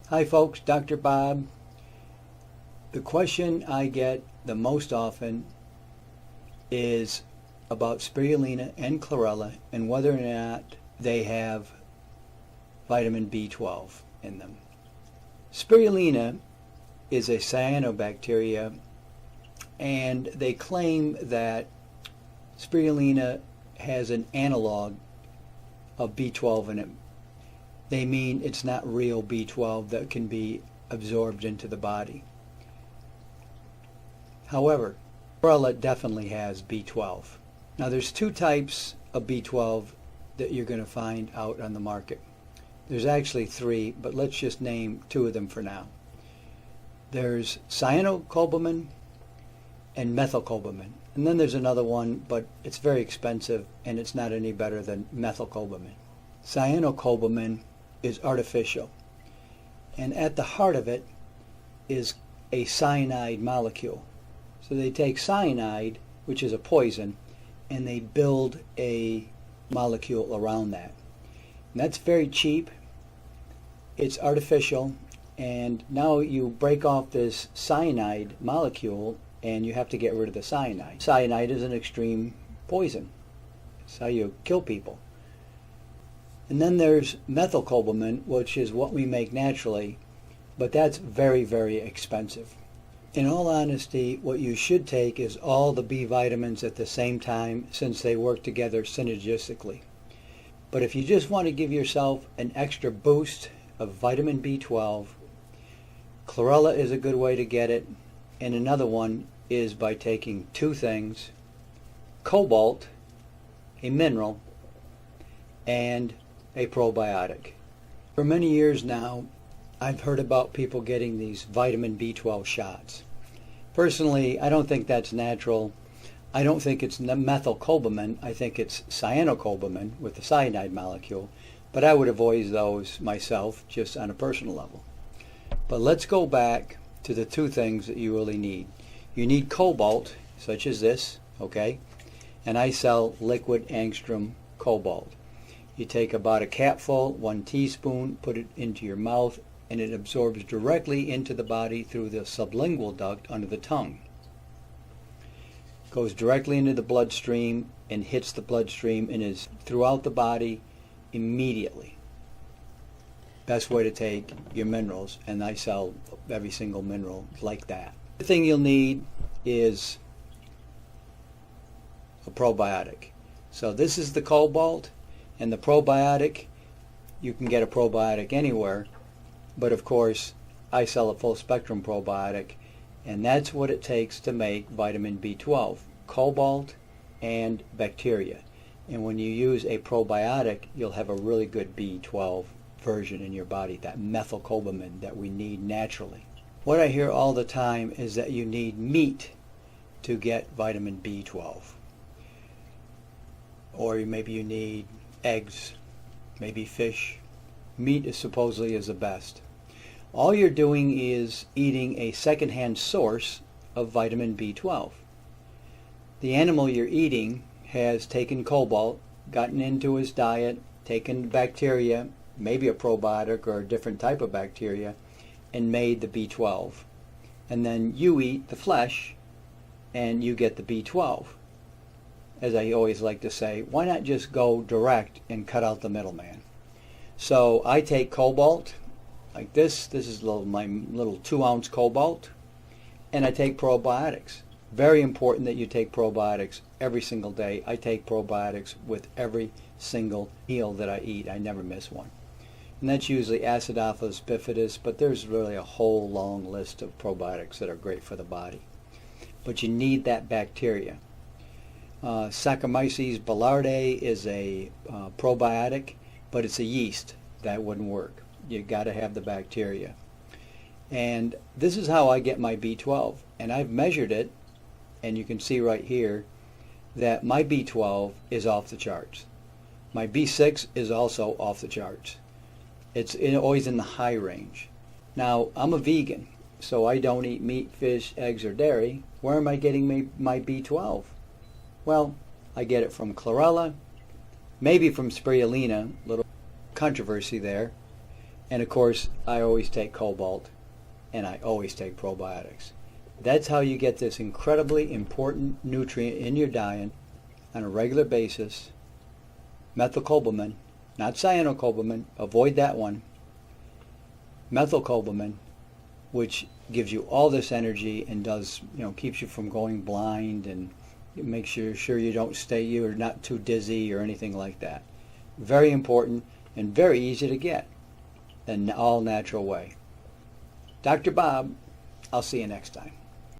Hi folks, Dr. Bob. The question I get the most often is about spirulina and chlorella and whether or not they have vitamin B12 in them. Spirulina is a cyanobacteria, and they claim that spirulina has an analog of B12 in it. They mean it's not real B12 that can be absorbed into the body. However, chlorella definitely has B12. Now there's two types of B12 that you're going to find out on the market. There's actually three, but let's just name two of them for now. There's cyanocobalamin and methylcobalamin. And then there's another one, but it's very expensive and it's not any better than methylcobalamin. Cyanocobalamin is artificial, and at the heart of it is a cyanide molecule. So they take cyanide, which is a poison, and they build a molecule around that. And that's very cheap, it's artificial, and now you break off this cyanide molecule and you have to get rid of the cyanide. Cyanide is an extreme poison. It's how you kill people. And then there's methylcobalamin, which is what we make naturally, but that's very, very expensive. In all honesty, what you should take is all the B vitamins at the same time, since they work together synergistically. But if you just want to give yourself an extra boost of vitamin B12, chlorella is a good way to get it, and another one is by taking two things: cobalt, a mineral, and a probiotic. For many years now, I've heard about people getting these vitamin B12 shots. Personally, I don't think that's natural. I don't think it's methylcobalamin. I think it's cyanocobalamin with the cyanide molecule, but I would avoid those myself just on a personal level. But let's go back to the two things that you really need. You need cobalt, such as this, okay? And I sell liquid angstrom cobalt. You take about a capful, 1 teaspoon, put it into your mouth, and it absorbs directly into the body through the sublingual duct under the tongue. Goes directly into the bloodstream and hits the bloodstream and is throughout the body immediately. Best way to take your minerals, and I sell every single mineral like that. The thing you'll need is a probiotic. So this is the cobalt. And the probiotic, you can get a probiotic anywhere, but of course I sell a full spectrum probiotic, and that's what it takes to make vitamin B12, cobalt and bacteria. And when you use a probiotic, you'll have a really good B12 version in your body, that methylcobalamin that we need naturally. What I hear all the time is that you need meat to get vitamin B12. Or maybe you need eggs, maybe fish. Meat is supposedly the best. All you're doing is eating a secondhand source of vitamin B12. The animal you're eating has taken cobalt, gotten into his diet, taken bacteria, maybe a probiotic or a different type of bacteria, and made the B12. And then you eat the flesh and you get the B12. As I always like to say, why not just go direct and cut out the middleman? So I take cobalt like this. This is my little 2-ounce cobalt, and I take probiotics. Very important that you take probiotics every single day. I take probiotics with every single meal that I eat. I never miss one. And that's usually Acidophilus bifidus, but there's really a whole long list of probiotics that are great for the body. But you need that bacteria. Saccharomyces boulardii is a probiotic, but it's a yeast. That wouldn't work. You got to have the bacteria. And this is how I get my B12. And I've measured it, and you can see right here that my B12 is off the charts. My B6 is also off the charts. It's always in the high range. Now, I'm a vegan, so I don't eat meat, fish, eggs, or dairy. Where am I getting my B12? Well, I get it from chlorella, maybe from spirulina, little controversy there, And of course, I always take cobalt, and I always take probiotics. That's how you get this incredibly important nutrient in your diet on a regular basis. Methylcobalamin, not cyanocobalamin, avoid that one. Methylcobalamin, which gives you all this energy and does, keeps you from going blind and makes sure you're not too dizzy or anything like that. Very important and very easy to get, an all natural way. Dr. Bob, I'll see you next time.